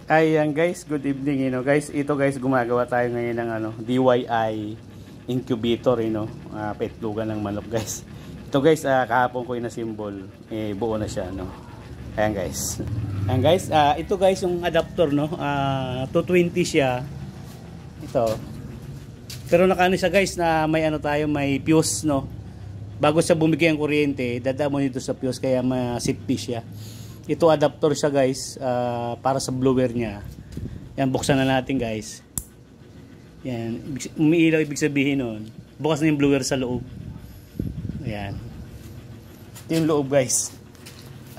Ayan guys, good evening, guys. Ito guys, gumagawa tayo ngayon ng DIY incubator, petlugan ng manok guys. Ito guys, kahapon ko na-symbol, buo na siya, Ayan guys. Ayan guys, ito guys yung adapter, 220 siya. Ito. Pero nakaano siya guys na may may fuse, Bago siya bumigay ang kuryente, dadamon dito sa fuse kaya ma-safety siya. Ito adapter siya guys, para sa blower niya. Yan, buksan na natin guys. Yan, umiilaw, ibig sabihin nun bukas na yung blower sa loob. Ayan. Ito yung loob guys.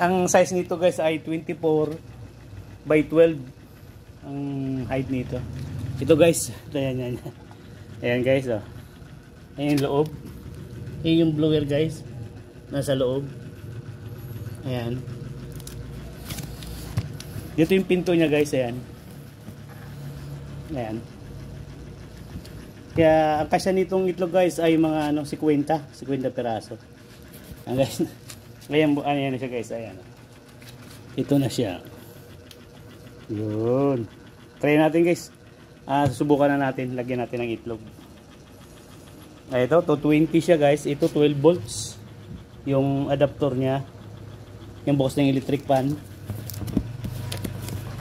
Ang size nito guys ay 24 by 12 ang height nito. Ito guys, ayan. Ayan guys, ayan yung loob. Ayan yung blower guys, nasa loob. Ayan. Dito yung pinto niya guys, ayan. Ayan. Kaya ang kasya nitong itlog guys ay mga 50 peraso. Ayan guys. Ayan na siya guys, ayan. Ito na siya. Yun. Try natin guys. Susubukan na natin, lagyan natin ng itlog. Ito, 220 siya guys. Ito 12 volts. Yung adapter niya. Yung bukas ng electric fan.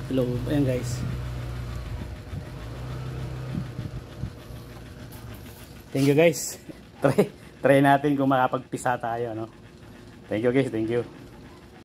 Hello, ayan guys. Thank you guys. Try natin kung makapagpisa tayo, Thank you guys, thank you.